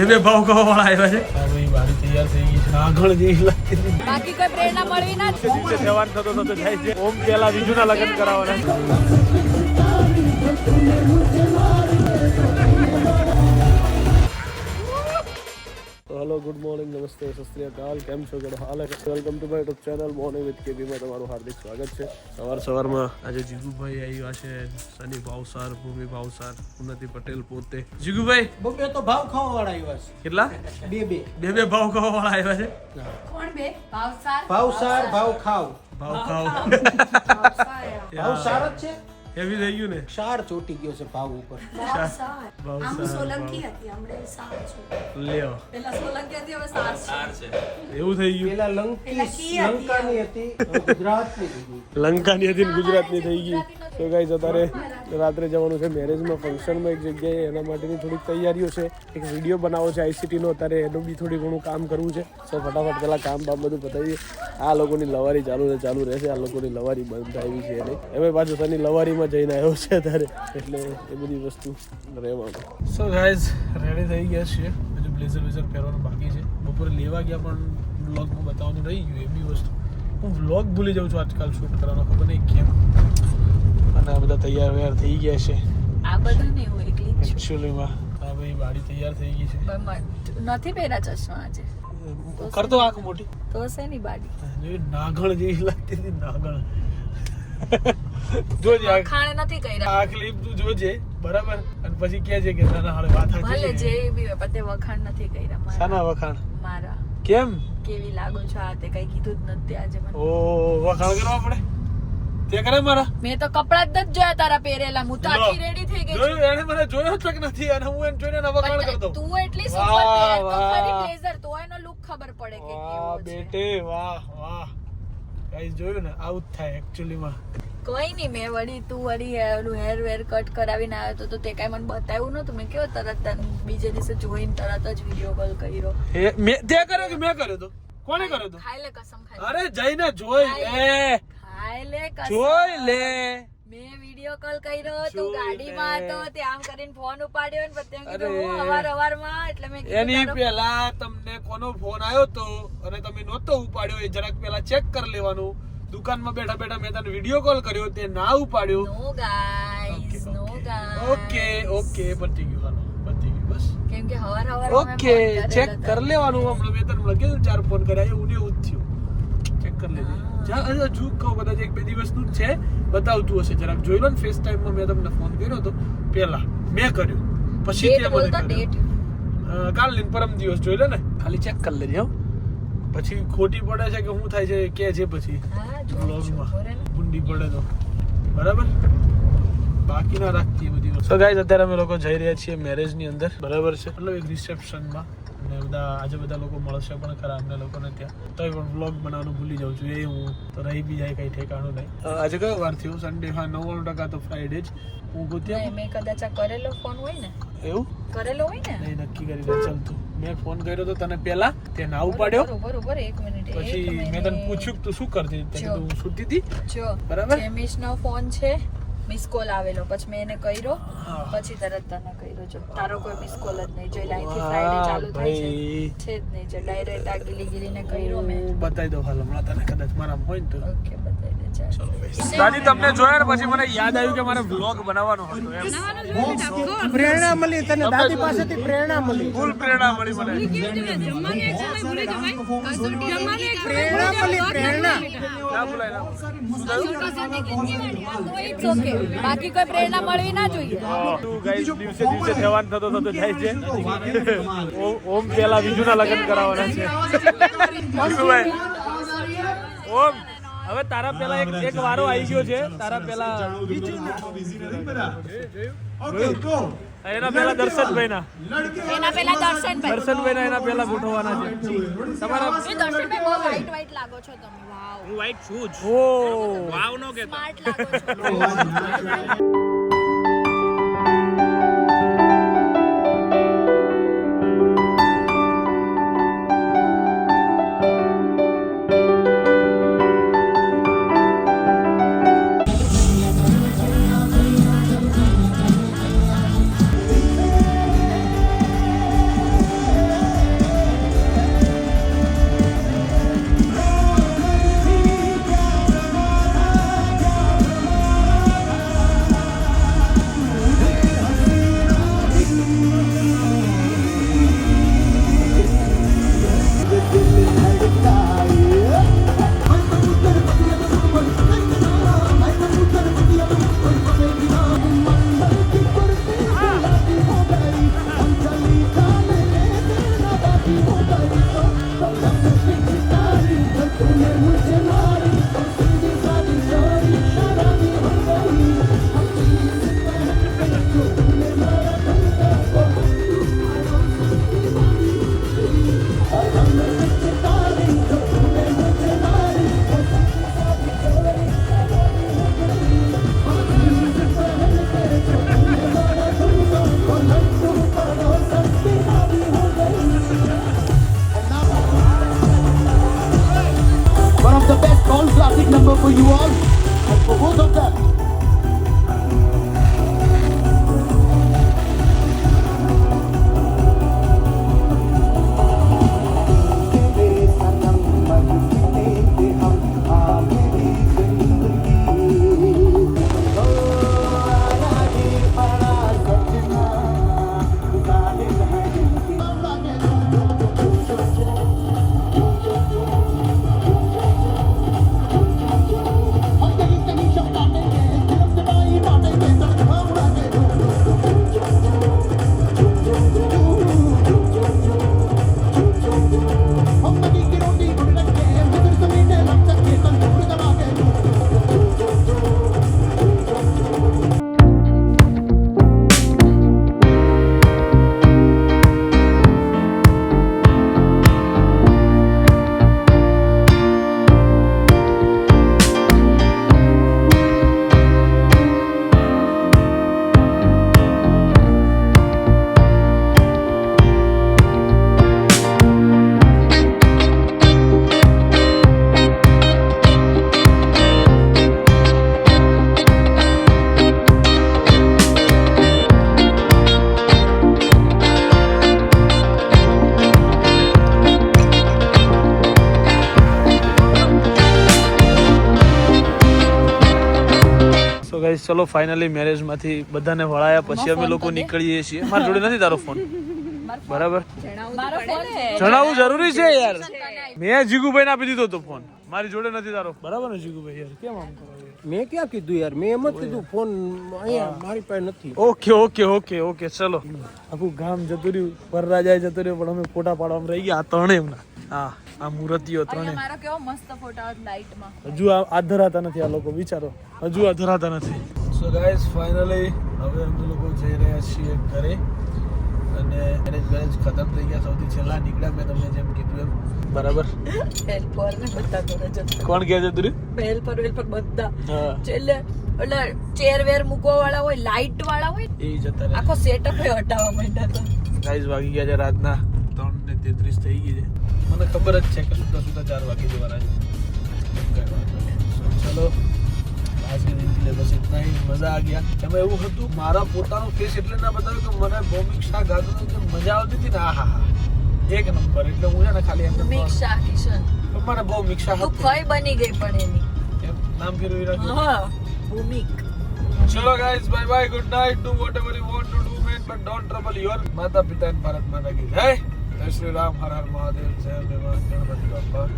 બે ભાવ કવા વાળા આવ્યા છે ભાઈ વાડી તૈયાર થઈ ગઈ છે આગળ જેવી લાગતી હતી બાકી કોઈ પ્રેરણા મળવી ના દિવસે તહેવાર થતો જાય છે ઓમ પેલા બીજુના લગ્ન કરાવવાના હેલો ગુડ મોર્નિંગ નમસ્તે સત શ્રી અકાલ કેમ છો કે હાલ welcome to my YouTube channel morning with કેબીમાં તમારું હાર્દિક સ્વાગત છે સવારમાં આજે જીગુભાઈ આવ્યા છે સની ભાવસાર ભૂમિ ભાવસાર ઉન્નતિ પટેલ પોતે જીગુભાઈ બે તો ભાવ ખાવા વાળા આવ્યા છે કેટલા બે ભાવ ખાવા વાળા આવ્યા છે કોણ બે ભાવસાર ભાવ ખાવ ભાવ સાર જ છે એવી થઈ ગયું ને સાર ચોટી ગયો છે ભાવ ઉપર આમ સોલંકી હતી હમણે સાર છું લ્યો પેલા સોલંકી હતી હવે સાર છે એવું થઈ ગયું પેલા લંકાની હતી ગુજરાતની થઈ ગઈ લંકાની હતી ને ગુજરાતની થઈ ગઈ તો ગાઈસ અત્યારે રાત્રે જવાનું છે મેરેજમાં ફંક્શનમાં એક જગ્યાએ એના માટેની થોડીક તૈયારીઓ છે એક વિડીયો બનાવવો છે આઈસીટીનો અત્યારે એનું બી થોડી ઘણું કામ કરવું છે તો ફટાફટ પેલા કામ બધું પતાવીએ આ લોકોની લવારી ચાલુ રહેશે આ લોકોની લવારી બંધ આવી છે નહીં એમાં પાછું તની લવારીમાં જઈને આવ્યો છે અત્યારે એટલે એ બધી વસ્તુ રહેવાનું સો ગાઈસ રેડી થઈ ગયા છીએ હજુ બ્લેઝર પહેરવાનું બાકી છે બપોરે લેવા ગયા પણ વ્લોગમાં બતાવવાનું રહી ગયું એ બી વસ્તુ હું વ્લોગ ભૂલી જાઉં છું આજકાલ શૂટ કરવાનો ખબર નહીં કેમ અને આ બધા તૈયાર થઈ ગયા છે આ બધું નહીં હું એકલી જ છું એકચ્યુઅલીમાં હા ભાઈ વાડી તૈયાર થઈ ગઈ છે નથી પહેર્યા ચશ્મા આજે કરતો આંખ મોટી તો શેની બાડી નાગણ જેવી લાગતી હતી નાગણ જોજે ખાણે નથી કર્યા આ ક્લિપ તું જોજે બરાબર અને પછી કહે છે કે ના હાલે વાત સાચી ભલે છે જે બી હોય પતે વખાણ નથી કર્યા મારા સાના વખાણ મારા કેમ કેવી લાગો છો આ તે કઈ કીધું જ નથી આજે મને ઓ વખાણ કરવા પડે તે કરે મારા મેં તો કપડા જ નથી જોયા તારા પહેરેલા હું તો આખી રેડી થઈ ગઈ જોયું એને મને જોયો જ નથી અને હું એને જોઈને વખાણ કરતો તું એટલી સુપર પહેર તો ખરી બ્લેઝર તો એનો લુક ખબર પડે કે વાહ કેવો છે બેટે વાહ ગાઈસ જોયું ને આવું જ થાય એકચ્યુઅલીમાં કોઈ નહીં મેં વળી તું વળી ઓલું હેર કટ કરાવીને આવ્યો તો તે કાંઈ મને બતાવ્યું નતું મેં કેવો તરત બીજે દિવસે જોઈને તરત જ વિડીયો કોલ કર્યો મેં તે કર્યો કે મેં કર્યો તો કોણે કર્યો તો ખાઈ લે કસમ ખાઈ અરે જઈને જોઈ લે ખાઈ લે કસમ જોઈ લે મેં વિડીયો કોલ કર્યો તું ગાડીમાં હતો તે આમ કરીને ફોન ઉપાડ્યો ને પછી કીધું હું અવારમાં એટલે મેં કીધું એની પહેલા તમને કોનો ફોન આવ્યો તો અને તમે નહોતો ઉપાડ્યો એ જરાક પહેલા ચેક કરી લેવાનું દુકાનમાં બેઠા મેં તને વિડીયો કોલ કર્યો તે ના ઉપાડ્યો નો ગાઈસ ઓકે પતી ગયું બસ કેમ કે હવાર ઓકે ચેક કરી લેવાનું હમણાં મેં તને કીધું 4 ફોન કર્યા એવું ને એવું જ થયું ચેક કરી લેજે હજુ કહું કદાચ 1-2 દિવસનું જ છે બતાવતું હશે જરાક જોઈ લો ને ફેસ ટાઈમમાં મેં તમને ફોન કર્યો હતો પહેલા મેં કર્યો પછી તે મને કર્યો કાલ પરમ દિવસ જોઈ લે ને ખાલી ચેક કરી લેજે હો પછી ખોટી પડે છે કે શું થાય છે કે છે પછી વ્લોગમાં ગુંડી પડે તો બરાબર બાકી ના રાખતી બધી વસ્તુ સો ગાઈસ અત્યારે અમે લોકો જઈ રહ્યા છીએ મેરેજ ની અંદર બરાબર છે મતલબ એક રિસેપ્શનમાં અને આજે બધા લોકો મળશે પણ ખરા અમને લોકોને ત્યાં તો પણ વ્લોગ બનાવવાનું ભૂલી જાઉં છું એ હું તો રહી બી જાય કઈ ઠેકાણું નહીં આજે કયો વાર થયો સન્ડે હા 99% તો ફ્રાઈડે જ હું ગોત્યા મેં કદાચ કરેલો ફોન હોય ને એવું કરેલો હોય ને નહીં નક્કી કરી ચાલતું મેં ફોન કર્યો તો તને પહેલા તે ના ઉપાડ્યો બરોબર 1 મિનિટ પછી મેં તને પૂછ્યું તું શું કરતી હતી હું સુતી હતી જો બરાબર જેમિશ નો ફોન છે મિસ કોલ આવેલો પછી મેં એને કર્યો પછી તરત તને કર્યો જો તારો કોઈ મિસ કોલ જ નહીં જો લાઈનથી ફ્રાઈડે ચાલુ થાય છે જ નહીં જો ડાયરેક્ટ આ ગીલીને કર્યો મેં બતાવી દો હાલ હમણાં તને કદાચ મારામાં હોય ને તો ઓકે બતાવી દે ચાલ દાદી તમને જોયા ને પછી મને યાદ આવ્યું કે મારે વ્લોગ બનાવવાનો હતો એમ પ્રેરણા મળી તને દાદી પાસેથી પ્રેરણા મળી ફૂલ પ્રેરણા મળી મને પ્રેરણા ના ભૂલાય ઓકે બાકી કોઈ પ્રેરણા મળવી ના જોઈએ તું ગાઈસ દિવસે જવાન થતો જાય છે ઓમ પેલા બીજુના લગ્ન કરાવવાના છે ઓમ હવે તારા પેલા એક વારો આવી ગયો છે તારા પેલા એના પેલા દર્શનભાઈ ના એના પેલા ગોઠવવાના છે તમારા દર્શનભાઈ બહુ વ્હાઈટ લાગો છો તમે વાવ હું વ્હાઈટ છું જ ઓ વાવ નો કે સ્માર્ટ લાગો છો for you all and for both of them. So guys ચલો ફાઇનલી મેરેજ માંથી બધાને વળાયા પછી અમે લોકો નીકળીએ છીએ. મારા જોડે નથી તારો ફોન, બરાબર? મારો ફોન છે. જણાવવું જરૂરી છે યાર. મેં જીગુભાઈને આપી દીધો તો ફોન, મારી જોડે નથી તારો, બરાબર ને જીગુભાઈ? યાર કેમ આમ કરો યાર? મેં ક્યાં કીધું યાર, મેં એમ જ કીધું ફોન અહીંયા મારી પાસે નથી. ઓકે ઓકે ઓકે ઓકે ચલો. આખું ગામ જતું રહ્યું, વરરાજાએ જતું રહ્યું, પણ અમે ફોટા પાડવામાં રહી ગયા. આ ત્રણે એમના, હા આ મૂર્તિઓ ત્રણે. અહીંયા મારો કેવો મસ્ત ફોટો આવે લાઈટમાં. હજુ આ ધરાતા નથી આ લોકો, વિચારો હજુ આ ધરાતા નથી. સો ગાઈસ ફાઇનલી હવે અમે લોકો જઈ રહ્યા છીએ ઘરે અને મેરેજ ખતમ થઈ ગયા. સૌથી છેલ્લા નીકળ્યા મેં તમને જેમ કીધું એમ, બરાબર? હેલ્પર ને બધા જોડે જતા. કોણ કહે છે તું? હેલ્પર બધા. હા છેલ્લે એટલે ચેર વેર મૂકવા વાળા હોય, લાઈટ વાળા હોય, એ જતા રહ્યા. આખો સેટઅપ હટાવવા માંડ્યા હતા. ગાઈસ વાગી ગયા છે રાતના 3:33 થઈ ગઈ છે. મને ખબર જ છે કે સુતા 4 વાગી જવાના છે. કઈ વાંધો નહીં. ચલો आज के दिन के लिए बस इतना ही. मजा आ गया. એમાં એવું હતું, મારા પોતાનો ફેસ એટલે ના બતાવ્યું કે મને ભૌમિક શાહ ગાતો તો મજા આવતી હતી ને. આહા હા એક નંબર. એટલે હું છે ને ખાલી એમને મિક્ષા કિશન મને ભૌમિક શાહ તું ફઈ બની ગઈ પણ એની. એમ નામ ફેરવી રાખ્યું. હા ભૂમિક. ચલો guys bye bye, good night. Do whatever you want to do man but don't trouble your માતા પિતા એન્ડ ભારત માતા કી જય. જય શ્રી રામ, હર હર મહાદેવ, જય ભગવાન ગણપતિ બાપ્પા.